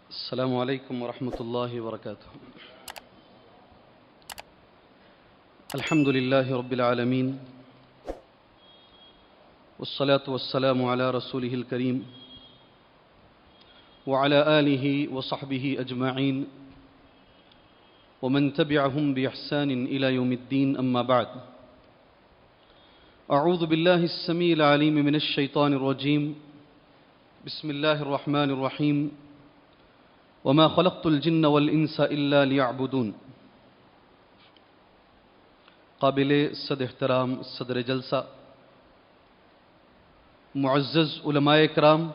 السلام علیکم ورحمۃ اللہ وبرکاتہ۔ الحمد للہ رب العالمین والصلاة والسلام علی رسولہ الکریم وعلی آلہ وصحبہ اجمعین ومن تبعہم بإحسان الی یوم الدین، اما بعد۔ اعوذ باللہ السمیع العلیم من الشیطان الرجیم، بسم اللہ الرحمن الرحیم، وما خلقت الجن والانس الا لیعبدون۔ قابل صد احترام صدر جلسہ، معزز علماء کرام،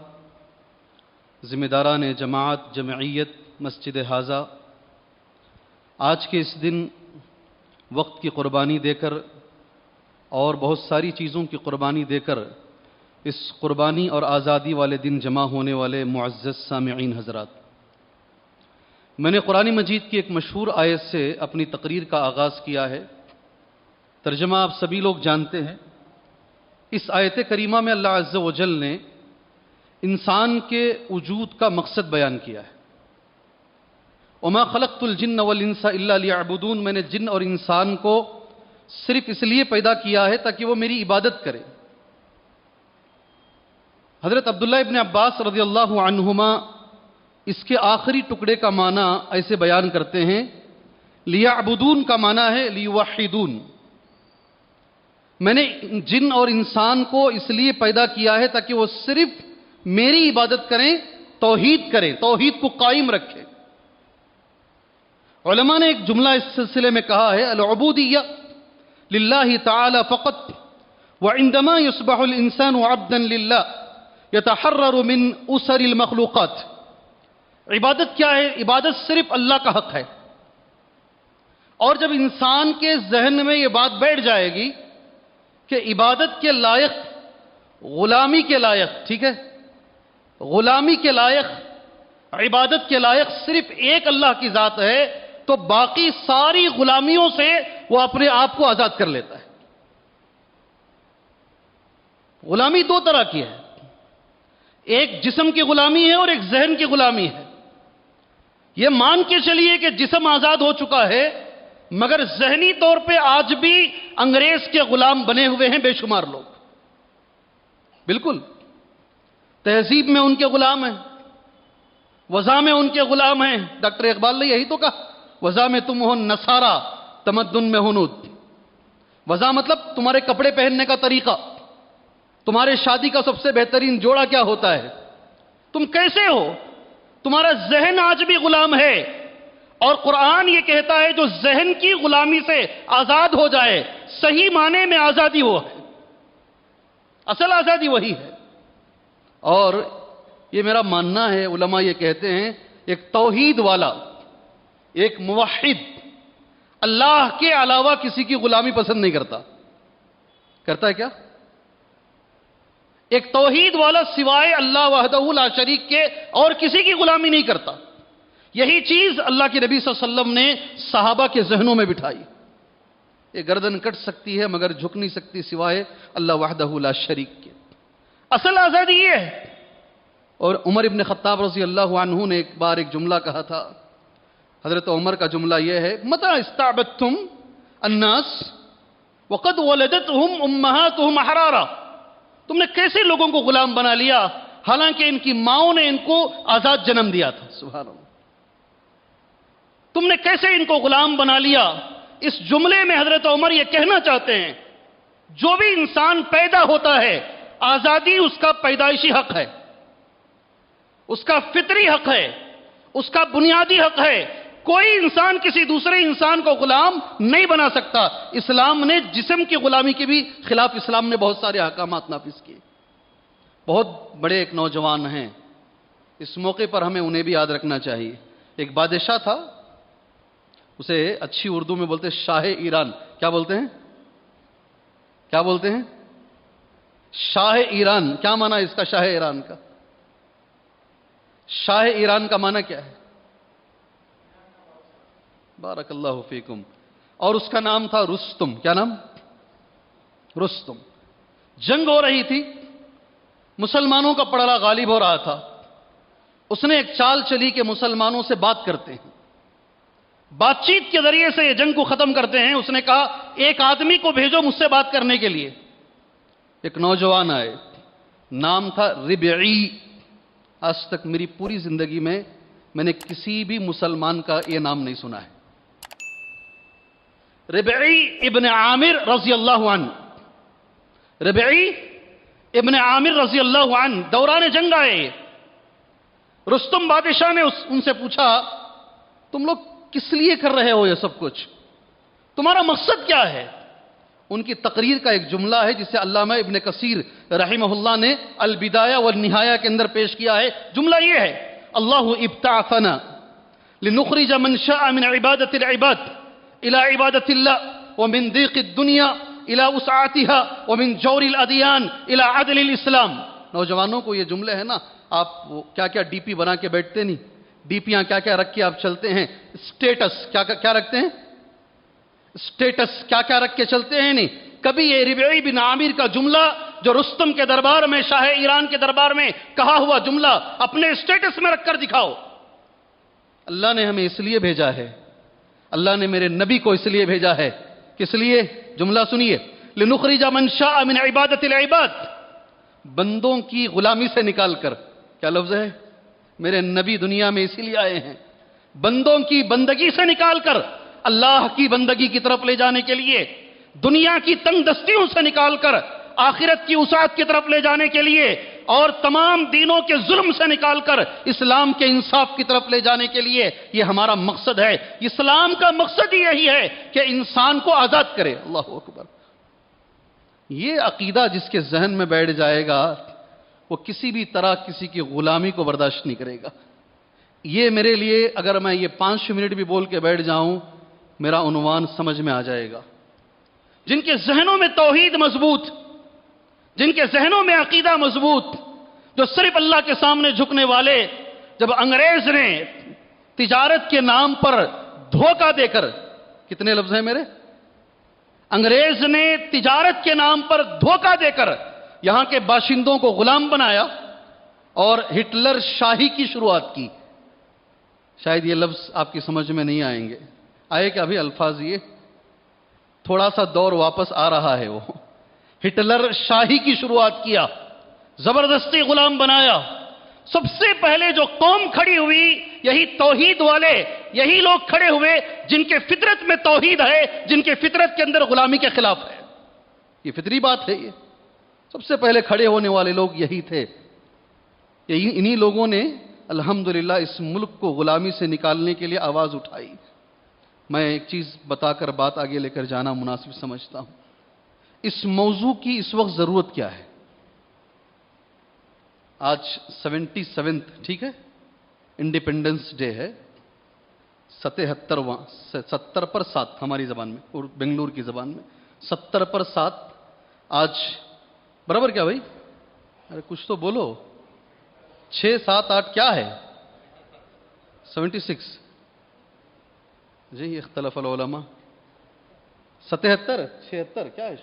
ذمہ داران جماعت جمعیت مسجد حاضہ، آج کے اس دن وقت کی قربانی دے کر اور بہت ساری چیزوں کی قربانی دے کر اس قربانی اور آزادی والے دن جمع ہونے والے معزز سامعین حضرات، میں نے قرآن مجید کی ایک مشہور آیت سے اپنی تقریر کا آغاز کیا ہے۔ ترجمہ آپ سبھی لوگ جانتے ہیں۔ اس آیت کریمہ میں اللہ عز و جل نے انسان کے وجود کا مقصد بیان کیا ہے۔ وما خلقت الجن والانس الا لیعبدون، میں نے جن اور انسان کو صرف اس لیے پیدا کیا ہے تاکہ وہ میری عبادت کرے۔ حضرت عبداللہ ابن عباس رضی اللہ عنہما اس کے آخری ٹکڑے کا معنی ایسے بیان کرتے ہیں، لیعبدون کا معنی ہے لیوحدون۔ میں نے جن اور انسان کو اس لیے پیدا کیا ہے تاکہ وہ صرف میری عبادت کریں، توحید کریں، توحید کو قائم رکھیں۔ علماء نے ایک جملہ اس سلسلے میں کہا ہے، العبودیہ للہ تعالی فقط، وعندما یصبح الانسان عبدا للہ یتحرر من اسر المخلوقات۔ عبادت کیا ہے؟ عبادت صرف اللہ کا حق ہے، اور جب انسان کے ذہن میں یہ بات بیٹھ جائے گی کہ عبادت کے لائق، غلامی کے لائق، ٹھیک ہے، غلامی کے لائق، عبادت کے لائق صرف ایک اللہ کی ذات ہے، تو باقی ساری غلامیوں سے وہ اپنے آپ کو آزاد کر لیتا ہے۔ غلامی دو طرح کی ہے، ایک جسم کی غلامی ہے اور ایک ذہن کی غلامی ہے۔ یہ مان کے چلیے کہ جسم آزاد ہو چکا ہے، مگر ذہنی طور پہ آج بھی انگریز کے غلام بنے ہوئے ہیں بے شمار لوگ۔ بالکل، تہذیب میں ان کے غلام ہیں، وضع میں ان کے غلام ہیں۔ ڈاکٹر اقبال نے یہی تو کہا، وضع میں تم ہو نصارہ، تمدن میں ہنود۔ وضع مطلب تمہارے کپڑے پہننے کا طریقہ، تمہارے شادی کا سب سے بہترین جوڑا کیا ہوتا ہے، تم کیسے ہو، تمہارا ذہن آج بھی غلام ہے۔ اور قرآن یہ کہتا ہے جو ذہن کی غلامی سے آزاد ہو جائے، صحیح معنی میں آزادی وہ ہے، اصل آزادی وہی ہے۔ اور یہ میرا ماننا ہے، علماء یہ کہتے ہیں، ایک توحید والا، ایک موحد اللہ کے علاوہ کسی کی غلامی پسند نہیں کرتا۔ کرتا ہے کیا؟ ایک توحید والا سوائے اللہ وحدہ لا شریک کے اور کسی کی غلامی نہیں کرتا۔ یہی چیز اللہ کے نبی صلی اللہ علیہ وسلم نے صحابہ کے ذہنوں میں بٹھائی۔ یہ گردن کٹ سکتی ہے مگر جھک نہیں سکتی سوائے اللہ وحدہ لا شریک کے۔ اصل آزادی یہ ہے۔ اور عمر ابن خطاب رضی اللہ عنہ نے ایک بار ایک جملہ کہا تھا، حضرت عمر کا جملہ یہ ہے، متى استعبدتم الناس وقد ولدتهم امہاتهم احرارا۔ تم نے کیسے لوگوں کو غلام بنا لیا حالانکہ ان کی ماؤں نے ان کو آزاد جنم دیا تھا۔ سبحان اللہ، تم نے کیسے ان کو غلام بنا لیا۔ اس جملے میں حضرت عمر یہ کہنا چاہتے ہیں، جو بھی انسان پیدا ہوتا ہے آزادی اس کا پیدائشی حق ہے، اس کا فطری حق ہے، اس کا بنیادی حق ہے۔ کوئی انسان کسی دوسرے انسان کو غلام نہیں بنا سکتا۔ اسلام نے جسم کی غلامی کے بھی خلاف اسلام نے بہت سارے احکامات نافذ کیے۔ بہت بڑے ایک نوجوان ہیں، اس موقع پر ہمیں انہیں بھی یاد رکھنا چاہیے۔ ایک بادشاہ تھا، اسے اچھی اردو میں بولتے شاہ ایران۔ کیا بولتے ہیں؟ کیا بولتے ہیں؟ شاہ ایران۔ کیا معنی ہے اس کا، شاہ ایران کا؟ شاہ ایران کا معنی کیا ہے؟ بارک اللہ فیکم۔ اور اس کا نام تھا رستم۔ کیا نام؟ رستم۔ جنگ ہو رہی تھی، مسلمانوں کا پڑڑا غالب ہو رہا تھا۔ اس نے ایک چال چلی کہ مسلمانوں سے بات کرتے ہیں، بات چیت کے ذریعے سے یہ جنگ کو ختم کرتے ہیں۔ اس نے کہا ایک آدمی کو بھیجو مجھ سے بات کرنے کے لیے۔ ایک نوجوان آئے، نام تھا ربعی۔ آج تک میری پوری زندگی میں نے کسی بھی مسلمان کا یہ نام نہیں سنا ہے۔ ربعی ابن عامر رضی اللہ عنہ، ربعی ابن عامر رضی اللہ عنہ دوران جنگ آئے۔ رستم بادشاہ نے ان سے پوچھا تم لوگ کس لیے کر رہے ہو یہ سب کچھ، تمہارا مقصد کیا ہے؟ ان کی تقریر کا ایک جملہ ہے جسے علامہ ابن کثیر رحمہ اللہ نے البدایہ والنہایہ کے اندر پیش کیا ہے۔ جملہ یہ ہے اللہ ابتعثنا لنخرج من شاء من عبادت العباد الى عبادت اللہ ومن ضیق الدنیا الى وسعتها ومن جور الادیان الى عدل الاسلام۔ نوجوانوں کو یہ جملے ہیں نا، آپ کیا کیا ڈی پی بنا کے بیٹھتے نہیں، ڈی پیاں کیا کیا رکھ کے آپ چلتے ہیں، سٹیٹس کیا رکھتے ہیں، سٹیٹس کیا رکھ کے چلتے ہیں نہیں۔ کبھی یہ ربعی بن عامر کا جملہ جو رستم کے دربار میں، شاہ ایران کے دربار میں کہا ہوا جملہ اپنے سٹیٹس میں رکھ کر دکھاؤ۔ اللہ نے ہمیں اس لیے بھیجا ہے، اللہ نے میرے نبی کو اس لیے بھیجا ہے، کس لیے؟ جملہ سنیے، لنخرج من شاء من عبادت العباد، بندوں کی غلامی سے نکال کر۔ کیا لفظ ہے؟ میرے نبی دنیا میں اسی لیے آئے ہیں، بندوں کی بندگی سے نکال کر اللہ کی بندگی کی طرف لے جانے کے لیے، دنیا کی تنگ دستیوں سے نکال کر آخرت کی وسعت کی طرف لے جانے کے لیے، اور تمام دینوں کے ظلم سے نکال کر اسلام کے انصاف کی طرف لے جانے کے لیے یہ ہمارا مقصد ہے۔ اسلام کا مقصد ہی یہی ہے کہ انسان کو آزاد کرے۔ اللہ اکبر۔ یہ عقیدہ جس کے ذہن میں بیٹھ جائے گا وہ کسی بھی طرح کسی کی غلامی کو برداشت نہیں کرے گا۔ یہ میرے لیے اگر میں یہ 5 منٹ بھی بول کے بیٹھ جاؤں میرا عنوان سمجھ میں آ جائے گا۔ جن کے ذہنوں میں توحید مضبوط، جن کے ذہنوں میں عقیدہ مضبوط، جو صرف اللہ کے سامنے جھکنے والے، جب انگریز نے تجارت کے نام پر دھوکہ دے کر، کتنے لفظ ہیں میرے؟ انگریز نے تجارت کے نام پر دھوکہ دے کر یہاں کے باشندوں کو غلام بنایا اور ہٹلر شاہی کی شروعات کی۔ شاید یہ لفظ آپ کی سمجھ میں نہیں آئیں گے، آئے کہ ابھی الفاظ یہ تھوڑا سا دور واپس آ رہا ہے۔ وہ ہٹلر شاہی کی شروعات کیا، زبردستی غلام بنایا۔ سب سے پہلے جو قوم کھڑی ہوئی یہی توحید والے، یہی لوگ کھڑے ہوئے جن کے فطرت میں توحید ہے، جن کے فطرت کے اندر غلامی کے خلاف ہے۔ یہ فطری بات ہے۔ یہ سب سے پہلے کھڑے ہونے والے لوگ یہی تھے۔ انہی لوگوں نے الحمدللہ اس ملک کو غلامی سے نکالنے کے لیے آواز اٹھائی۔ میں ایک چیز بتا کر بات آگے لے کر جانا مناسب سمجھتا ہوں۔ اس موضوع کی اس وقت ضرورت کیا ہے؟ آج 77 ٹھیک ہے، انڈیپینڈنس ڈے ہے، 77واں، 70 پر 7 ہماری زبان میں اور بنگلور کی زبان میں 70 پر 7 آج برابر کیا بھائی؟ ارے کچھ تو بولو، 6 7 8 کیا ہے؟ 76 جی، اختلاف العلماء 77 76 کیا ہے؟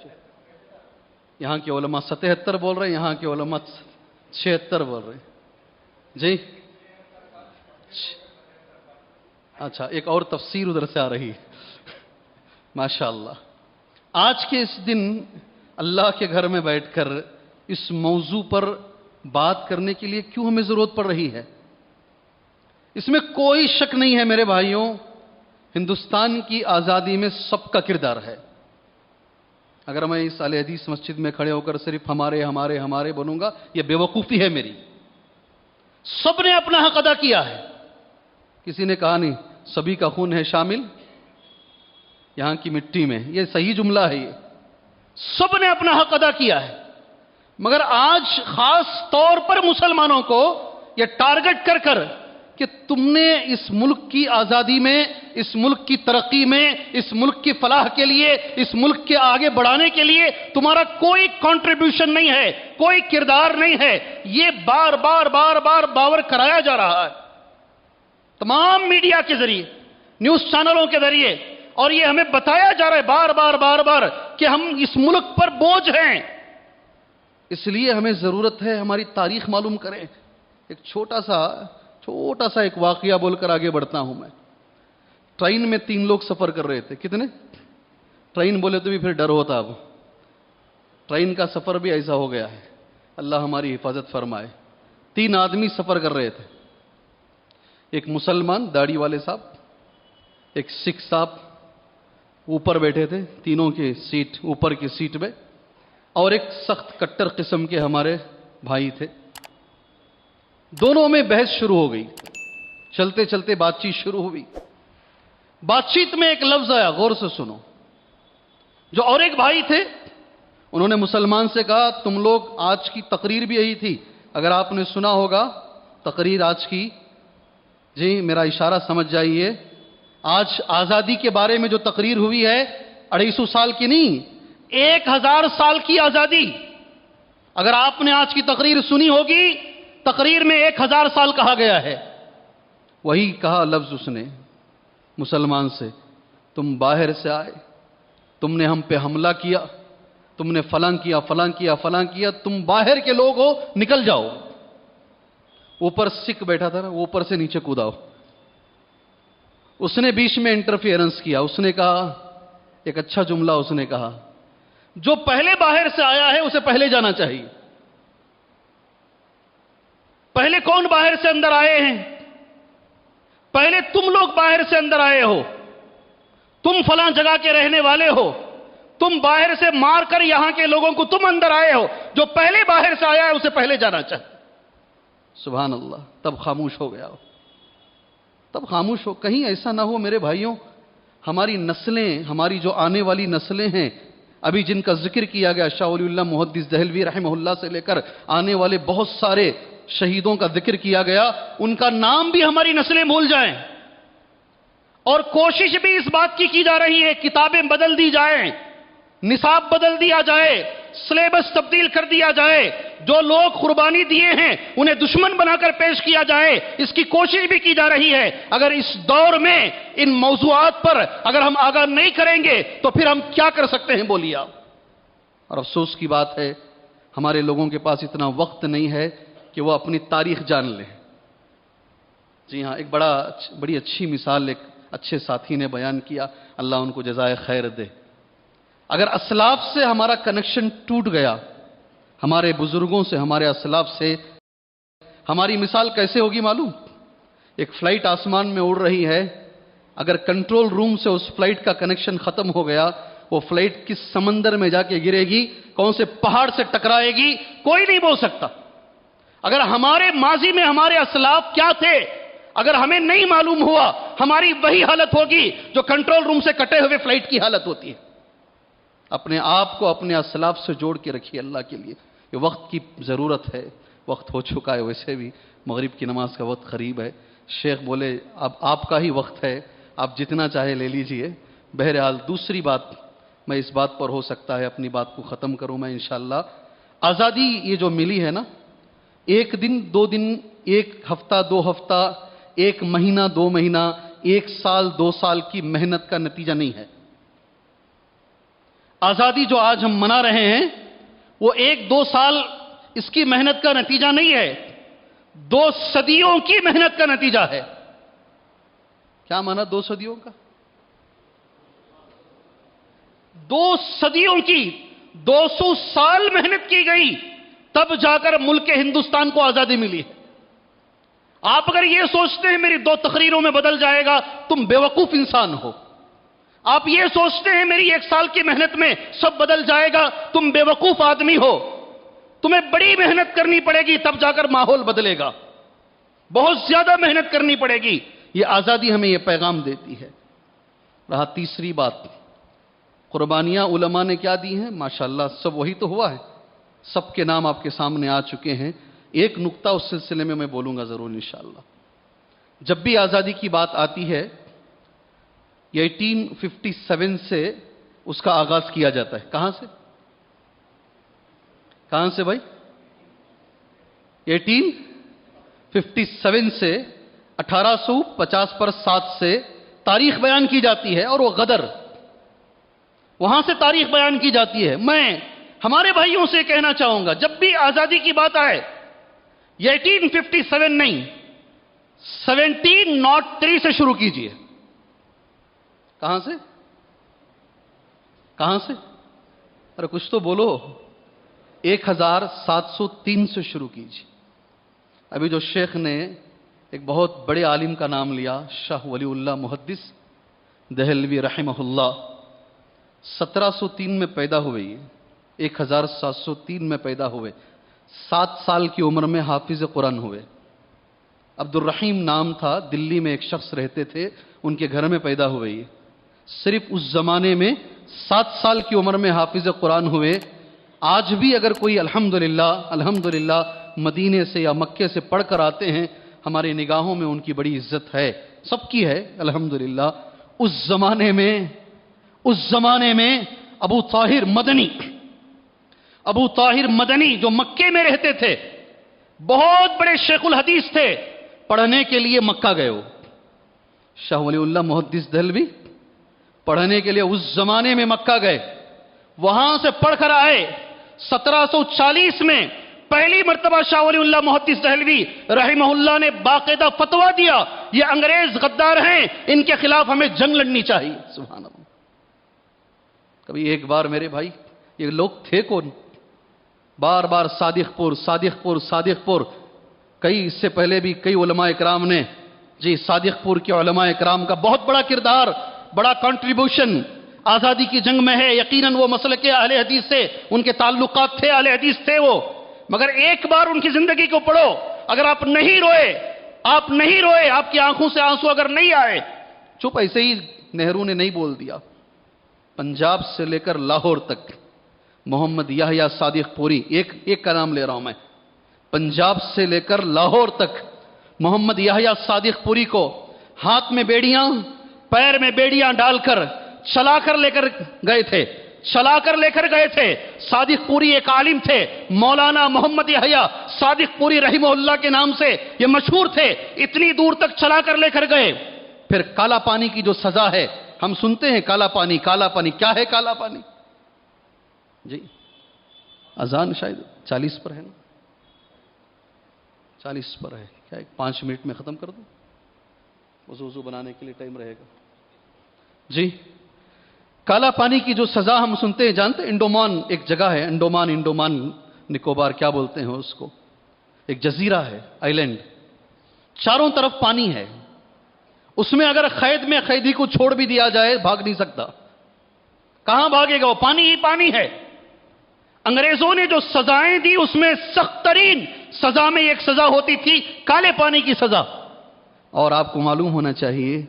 یہاں کے علماء 77 بول رہے ہیں، یہاں کے علماء 76 بول رہے ہیں جی۔ اچھا، ایک اور تفسیر ادھر سے آ رہی ہے، ماشاءاللہ۔ آج کے اس دن اللہ کے گھر میں بیٹھ کر اس موضوع پر بات کرنے کے لیے کیوں ہمیں ضرورت پڑ رہی ہے؟ اس میں کوئی شک نہیں ہے میرے بھائیوں، ہندوستان کی آزادی میں سب کا کردار ہے۔ اگر میں اس اہل حدیث مسجد میں کھڑے ہو کر صرف ہمارے ہمارے ہمارے بنوں گا یہ بے وقوفی ہے میری۔ سب نے اپنا حق ادا کیا ہے، کسی نے کہا نہیں سبھی کا خون ہے شامل یہاں کی مٹی میں، یہ صحیح جملہ ہے۔ یہ سب نے اپنا حق ادا کیا ہے، مگر آج خاص طور پر مسلمانوں کو یہ ٹارگٹ کر کر کہ تم نے اس ملک کی آزادی میں، اس ملک کی ترقی میں، اس ملک کی فلاح کے لیے، اس ملک کے آگے بڑھانے کے لیے تمہارا کوئی کنٹریبیوشن نہیں ہے، کوئی کردار نہیں ہے، یہ بار بار بار بار باور کرایا جا رہا ہے تمام میڈیا کے ذریعے، نیوز چینلوں کے ذریعے، اور یہ ہمیں بتایا جا رہا ہے بار بار بار بار کہ ہم اس ملک پر بوجھ ہیں۔ اس لیے ہمیں ضرورت ہے ہماری تاریخ معلوم کریں۔ ایک چھوٹا چھوٹا سا ایک واقعہ بول کر آگے بڑھتا ہوں میں. ٹرین میں 3 لوگ سفر کر رہے تھے. کتنے؟ ٹرین بولے تو بھی پھر ڈر ہوتا. اب ٹرین کا سفر بھی ایسا ہو گیا ہے. اللہ ہماری حفاظت فرمائے. 3 آدمی سفر کر رہے تھے. ایک مسلمان داڑھی والے صاحب, ایک سکھ صاحب اوپر بیٹھے تھے, تینوں کی سیٹ اوپر کی سیٹ میں, اور ایک سخت کٹر قسم کے ہمارے بھائی تھے. دونوں میں بحث شروع ہو گئی. چلتے چلتے بات چیت شروع ہوئی. بات چیت میں ایک لفظ آیا, غور سے سنو. جو اور ایک بھائی تھے انہوں نے مسلمان سے کہا, تم لوگ, آج کی تقریر بھی یہی تھی, اگر آپ نے سنا ہوگا تقریر آج کی, جی میرا اشارہ سمجھ جائیے, آج آزادی کے بارے میں جو تقریر ہوئی ہے 250 سال کی نہیں, 1000 سال کی آزادی. اگر آپ نے آج کی تقریر سنی ہوگی, تقریر میں 1000 سال کہا گیا ہے. وہی کہا لفظ اس نے مسلمان سے, تم باہر سے آئے, تم نے ہم پہ حملہ کیا, تم نے فلاں کیا فلاں کیا فلاں کیا, تم باہر کے لوگ ہو, نکل جاؤ. اوپر سکھ بیٹھا تھا نا, اوپر سے نیچے کوداؤ. اس نے بیچ میں انٹرفیئرنس کیا. اس نے کہا, ایک اچھا جملہ اس نے کہا, جو پہلے باہر سے آیا ہے اسے پہلے جانا چاہیے. پہلے کون باہر سے اندر آئے ہیں؟ پہلے تم لوگ باہر سے اندر آئے ہو. تم فلاں جگہ کے رہنے والے ہو, تم باہر سے مار کر یہاں کے لوگوں کو تم اندر آئے ہو. جو پہلے باہر سے آیا ہے اسے پہلے جانا چاہیے. سبحان اللہ. تب خاموش ہو گیا. تب خاموش ہو. کہیں ایسا نہ ہو میرے بھائیوں, ہماری نسلیں, ہماری جو آنے والی نسلیں ہیں, ابھی جن کا ذکر کیا گیا, شاہ ولی اللہ محدث دہلوی رحمہ اللہ سے لے کر آنے والے بہت سارے شہیدوں کا ذکر کیا گیا, ان کا نام بھی ہماری نسلیں بھول جائیں. اور کوشش بھی اس بات کی جا رہی ہے, کتابیں بدل دی جائیں, نصاب بدل دیا جائے, سلیبس تبدیل کر دیا جائے, جو لوگ قربانی دیے ہیں انہیں دشمن بنا کر پیش کیا جائے. اس کی کوشش بھی کی جا رہی ہے. اگر اس دور میں ان موضوعات پر اگر ہم آگاہ نہیں کریں گے تو پھر ہم کیا کر سکتے ہیں, بولیے آپ. اور افسوس کی بات ہے, ہمارے لوگوں کے پاس اتنا وقت نہیں ہے کہ وہ اپنی تاریخ جان لیں. جی ہاں, ایک بڑی اچھی مثال ایک اچھے ساتھی نے بیان کیا, اللہ ان کو جزائے خیر دے. اگر اسلاف سے ہمارا کنیکشن ٹوٹ گیا, ہمارے بزرگوں سے, ہمارے اسلاف سے, ہماری مثال کیسے ہوگی معلوم؟ ایک فلائٹ آسمان میں اڑ رہی ہے, اگر کنٹرول روم سے اس فلائٹ کا کنیکشن ختم ہو گیا, وہ فلائٹ کس سمندر میں جا کے گرے گی, کون سے پہاڑ سے ٹکرائے گی, کوئی نہیں بول سکتا. اگر ہمارے ماضی میں ہمارے اسلاف کیا تھے اگر ہمیں نہیں معلوم ہوا, ہماری وہی حالت ہوگی جو کنٹرول روم سے کٹے ہوئے فلائٹ کی حالت ہوتی ہے. اپنے آپ کو اپنے اسلاف سے جوڑ کے رکھیے اللہ کے لیے. یہ وقت کی ضرورت ہے, وقت ہو چکا ہے, ویسے بھی مغرب کی نماز کا وقت قریب ہے. شیخ بولے اب آپ کا ہی وقت ہے, آپ جتنا چاہے لے لیجئے. بہرحال دوسری بات, میں اس بات پر ہو سکتا ہے اپنی بات کو ختم کروں میں انشاءاللہ. آزادی یہ جو ملی ہے نا, 1 دن 2 دن, 1 ہفتہ 2 ہفتہ, 1 مہینہ 2 مہینہ, 1 سال 2 سال کی محنت کا نتیجہ نہیں ہے. آزادی جو آج ہم منا رہے ہیں وہ 1-2 سال اس کی محنت کا نتیجہ نہیں ہے, 2 صدیوں کی محنت کا نتیجہ ہے. کیا مانا 2 صدیوں کا؟ 2 صدیوں کی, 200 سال محنت کی گئی, تب جا کر ملک ہندوستان کو آزادی ملی ہے. آپ اگر یہ سوچتے ہیں میری 2 تقریروں میں بدل جائے گا, تم بیوقوف انسان ہو. آپ یہ سوچتے ہیں میری 1 سال کی محنت میں سب بدل جائے گا, تم بیوقوف آدمی ہو. تمہیں بڑی محنت کرنی پڑے گی, تب جا کر ماحول بدلے گا. بہت زیادہ محنت کرنی پڑے گی. یہ آزادی ہمیں یہ پیغام دیتی ہے. رہا تیسری بات, قربانیاں علماء نے کیا دی ہیں, ماشاءاللہ سب وہی تو ہوا ہے. سب کے نام آپ کے سامنے آ چکے ہیں. ایک نقطہ اس سلسلے میں بولوں گا ضرور انشاءاللہ. جب بھی آزادی کی بات آتی ہے, 1857 سے اس کا آغاز کیا جاتا ہے. کہاں سے؟ کہاں سے بھائی؟ 1857 سے 1850 پر 7 سے تاریخ بیان کی جاتی ہے, اور وہ غدر, وہاں سے تاریخ بیان کی جاتی ہے. میں ہمارے بھائیوں سے کہنا چاہوں گا, جب بھی آزادی کی بات آئے, یہ 1857 نہیں, 1703 سے شروع کیجئے. کہاں سے؟ کہاں سے؟ ارے کچھ تو بولو. 1703 سے شروع کیجئے. ابھی جو شیخ نے ایک بہت بڑے عالم کا نام لیا، شاہ ولی اللہ محدث دہلوی رحمہ اللہ، 1703 میں پیدا ہوئے. 1703 میں پیدا ہوئے. 7 سال کی عمر میں حافظ قرآن ہوئے. عبد الرحیم نام تھا، دلی میں ایک شخص رہتے تھے، ان کے گھر میں پیدا ہوئے. صرف اس زمانے میں 7 سال کی عمر میں حافظ قرآن ہوئے. آج بھی اگر کوئی الحمدللہ مدینے سے یا مکے سے پڑھ کر آتے ہیں، ہماری نگاہوں میں ان کی بڑی عزت ہے، سب کی ہے الحمدللہ. اس زمانے میں ابو طاہر مدنی جو مکے میں رہتے تھے، بہت بڑے شیخ الحدیث تھے، پڑھنے کے لیے مکہ گئے. ہو شاہ ولی اللہ محدث دہلوی پڑھنے کے لیے اس زمانے میں مکہ گئے، وہاں سے پڑھ کر آئے. 1740 میں پہلی مرتبہ شاہ ولی اللہ محدث دہلوی رحمہ اللہ نے باقاعدہ فتویٰ دیا، یہ انگریز غدار ہیں، ان کے خلاف ہمیں جنگ لڑنی چاہیے. سبحان اللہ. کبھی ایک بار میرے بھائی، یہ لوگ تھے کون؟ بار بار صادق پور کئی اس سے پہلے بھی کئی علماء اکرام نے صادق پور کے علماء اکرام کا بہت بڑا کردار، بڑا کنٹریبیوشن آزادی کی جنگ میں ہے. یقیناً وہ مسلک اہل حدیث سے ان کے تعلقات تھے، اہل حدیث تھے وہ. مگر ایک بار ان کی زندگی کو پڑھو، اگر آپ نہیں روئے، آپ کی آنکھوں سے آنسو اگر نہیں آئے، چپ ایسے ہی نہرو نے نہیں بول دیا. پنجاب سے لے کر لاہور تک محمد یحییٰ صادق پوری، ایک کا نام لے رہا ہوں میں، پنجاب سے لے کر لاہور تک محمد یحییٰ صادق پوری کو ہاتھ میں بیڑیاں، پیر میں بیڑیاں ڈال کر چلا کر لے کر گئے تھے. صادق پوری ایک عالم تھے، مولانا محمد یحییٰ صادق پوری رحمہ اللہ کے نام سے یہ مشہور تھے. اتنی دور تک چلا کر لے کر گئے. پھر کالا پانی کی جو سزا ہے، ہم سنتے ہیں کالا پانی. کیا ہے کالا پانی؟ جی اذان شاید 40 پر ہے نا، 40 پر ہے کیا؟ 5 منٹ میں ختم کر دوں، وضو بنانے کے لیے ٹائم رہے گا. جی کالا پانی کی جو سزا ہم سنتے ہیں، جانتے ہیں انڈومان ایک جگہ ہے، انڈومان نکوبار کیا بولتے ہیں اس کو، ایک جزیرہ ہے، آئی لینڈ، چاروں طرف پانی ہے. اس میں اگر قید میں قیدی کو چھوڑ بھی دیا جائے بھاگ نہیں سکتا. کہاں بھاگے گا؟ وہ پانی ہی پانی ہے. انگریزوں نے جو سزائیں دی اس میں سخت ترین سزا میں ایک سزا ہوتی تھی کالے پانی کی سزا. اور آپ کو معلوم ہونا چاہیے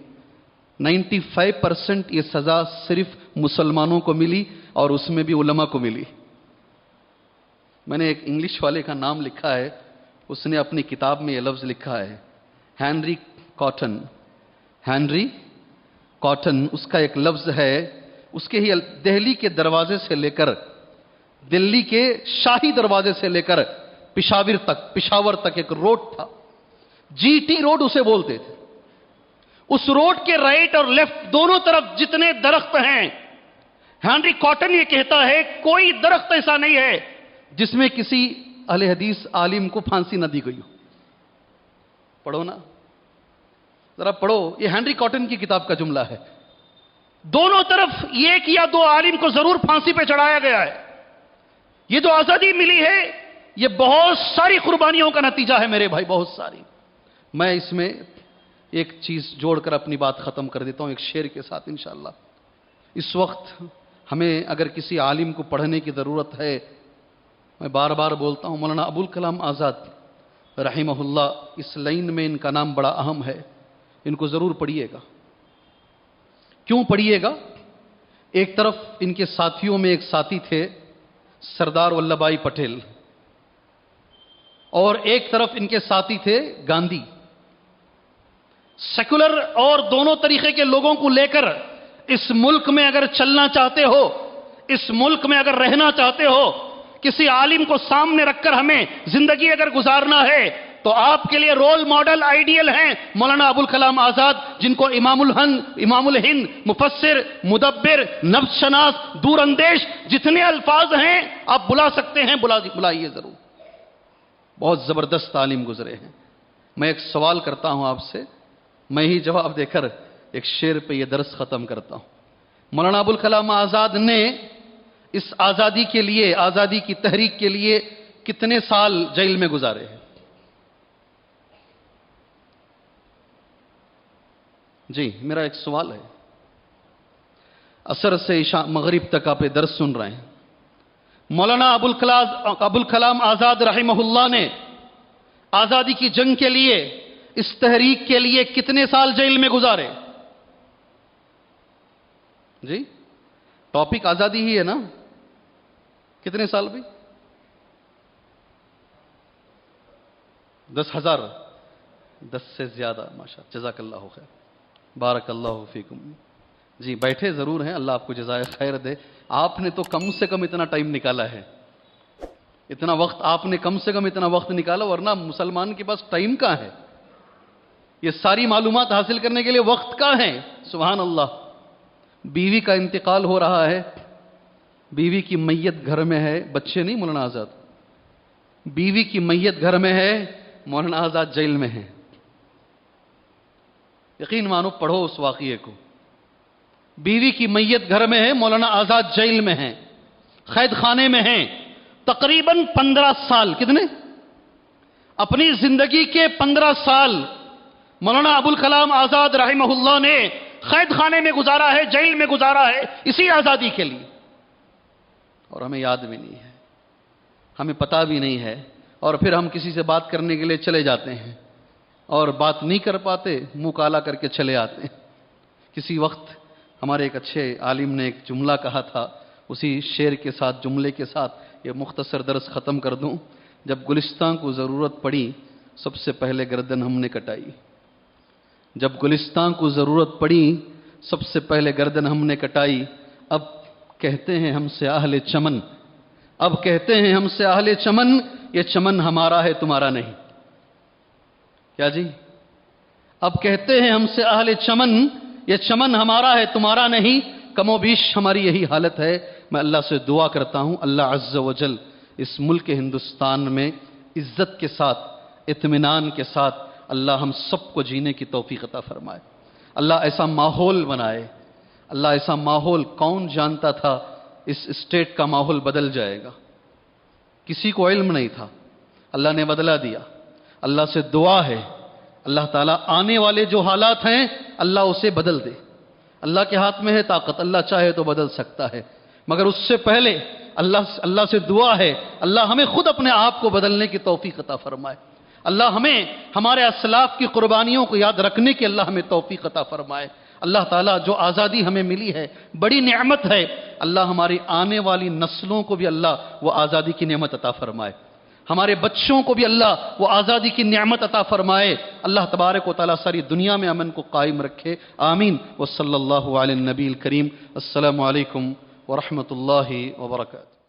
95% یہ سزا صرف مسلمانوں کو ملی، اور اس میں بھی علماء کو ملی. میں نے ایک انگلش والے کا نام لکھا ہے، اس نے اپنی کتاب میں یہ لفظ لکھا ہے، ہینری کاٹن اس کا ایک لفظ ہے. اس کے ہی دہلی کے دروازے سے لے کر، دلی کے شاہی دروازے سے لے کر پشاور تک ایک روڈ تھا، جی ٹی روڈ اسے بولتے تھے. اس روڈ کے رائٹ اور لیفٹ دونوں طرف جتنے درخت ہیں، ہینری کاٹن یہ کہتا ہے کوئی درخت ایسا نہیں ہے جس میں کسی اہل حدیث عالم کو پھانسی نہ دی گئی ہو. پڑھو نا، ذرا پڑھو، یہ ہینری کاٹن کی کتاب کا جملہ ہے. دونوں طرف ایک یا دو عالم کو ضرور پھانسی پہ چڑھایا گیا ہے. یہ جو آزادی ملی ہے یہ بہت ساری قربانیوں کا نتیجہ ہے میرے بھائی، بہت ساری. میں اس میں ایک چیز جوڑ کر اپنی بات ختم کر دیتا ہوں ایک شعر کے ساتھ انشاءاللہ. اس وقت ہمیں اگر کسی عالم کو پڑھنے کی ضرورت ہے، میں بار بار بولتا ہوں، مولانا ابوالکلام آزاد رحمہ اللہ، اس لائن میں ان کا نام بڑا اہم ہے، ان کو ضرور پڑھیے گا. کیوں پڑھیے گا؟ ایک طرف ان کے ساتھیوں میں ایک ساتھی تھے سردار ولبھ بھائی پٹیل، اور ایک طرف ان کے ساتھی تھے گاندھی. سیکولر اور دونوں طریقے کے لوگوں کو لے کر اس ملک میں اگر چلنا چاہتے ہو، اس ملک میں اگر رہنا چاہتے ہو، کسی عالم کو سامنے رکھ کر ہمیں زندگی اگر گزارنا ہے تو آپ کے لیے رول ماڈل آئیڈیل ہیں مولانا ابوالکلام آزاد، جن کو امام الہند، مفسر، مدبر، نفس شناس، دور اندیش جتنے الفاظ ہیں آپ بلا سکتے ہیں، بلائیے ضرور. بہت زبردست عالم گزرے ہیں. میں ایک سوال کرتا ہوں آپ سے، میں ہی جواب دے کر ایک شعر پہ یہ درس ختم کرتا ہوں۔ مولانا ابوالکلام آزاد نے اس آزادی کے لیے، آزادی کی تحریک کے لیے کتنے سال جیل میں گزارے ہیں؟ جی میرا ایک سوال ہے۔ عصر سے عشاء مغرب تک آپ یہ درس سن رہے ہیں۔ مولانا ابوالکلام آزاد رحمہ اللہ نے آزادی کی جنگ کے لیے، اس تحریک کے لیے کتنے سال جیل میں گزارے؟ جی ٹاپک آزادی ہی ہے نا؟ کتنے سال بھی؟ 10,000، 10 سے زیادہ، ماشاء اللہ، جزاک اللہ خیر، بارک اللہ فیکم۔ جی بیٹھے ضرور ہیں، اللہ آپ کو جزائے خیر دے۔ آپ نے تو کم سے کم اتنا ٹائم نکالا ہے، اتنا وقت آپ نے کم سے کم اتنا وقت نکالا، ورنہ مسلمان کے پاس ٹائم کہاں ہے؟ یہ ساری معلومات حاصل کرنے کے لیے وقت کہاں ہے؟ سبحان اللہ۔ بیوی کا انتقال ہو رہا ہے، بیوی کی میت گھر میں ہے، بچے نہیں مولانا آزاد، بیوی کی میت گھر میں ہے، مولانا آزاد جیل میں ہے۔ یقین مانو، پڑھو اس واقعے کو۔ بیوی کی میت گھر میں ہے، مولانا آزاد جیل میں ہیں، قید خانے میں ہیں، تقریباً 15 سال۔ کتنے؟ اپنی زندگی کے 15 سال مولانا ابوالکلام آزاد رحمہ اللہ نے قید خانے میں گزارا ہے، جیل میں گزارا ہے، اسی آزادی کے لیے۔ اور ہمیں یاد بھی نہیں ہے، ہمیں پتہ بھی نہیں ہے، اور پھر ہم کسی سے بات کرنے کے لیے چلے جاتے ہیں اور بات نہیں کر پاتے، منہ کالا کر کے چلے آتے ہیں۔ کسی وقت ہمارے ایک اچھے عالم نے ایک جملہ کہا تھا، اسی شعر کے ساتھ، جملے کے ساتھ یہ مختصر درس ختم کر دوں۔ جب گلستان کو ضرورت پڑی، سب سے پہلے گردن ہم نے کٹائی۔ جب گلستان کو ضرورت پڑی، سب سے پہلے گردن ہم نے کٹائی۔ اب کہتے ہیں ہم سے اہل چمن، اب کہتے ہیں ہم سے اہل چمن، یہ چمن ہمارا ہے تمہارا نہیں۔ کیا جی؟ اب کہتے ہیں ہم سے اہل چمن، یہ چمن ہمارا ہے تمہارا نہیں۔ کم و بیش ہماری یہی حالت ہے۔ میں اللہ سے دعا کرتا ہوں، اللہ عز و جل اس ملک ہندوستان میں عزت کے ساتھ، اطمینان کے ساتھ اللہ ہم سب کو جینے کی توفیق عطا فرمائے۔ اللہ ایسا ماحول بنائے، اللہ ایسا ماحول، کون جانتا تھا اس اسٹیٹ کا ماحول بدل جائے گا؟ کسی کو علم نہیں تھا، اللہ نے بدلا دیا۔ اللہ سے دعا ہے، اللہ تعالیٰ آنے والے جو حالات ہیں اللہ اسے بدل دے۔ اللہ کے ہاتھ میں ہے طاقت، اللہ چاہے تو بدل سکتا ہے، مگر اس سے پہلے اللہ سے دعا ہے اللہ ہمیں خود اپنے آپ کو بدلنے کی توفیق عطا فرمائے۔ اللہ ہمیں ہمارے اسلاف کی قربانیوں کو یاد رکھنے کی اللہ ہمیں توفیق عطا فرمائے۔ اللہ تعالیٰ جو آزادی ہمیں ملی ہے بڑی نعمت ہے، اللہ ہماری آنے والی نسلوں کو بھی اللہ وہ آزادی کی نعمت عطا فرمائے، ہمارے بچوں کو بھی اللہ وہ آزادی کی نعمت عطا فرمائے۔ اللہ تبارک و تعالیٰ ساری دنیا میں امن کو قائم رکھے، آمین۔ وصلی اللہ علی النبی الکریم۔ السلام علیکم ورحمۃ اللہ وبرکاتہ۔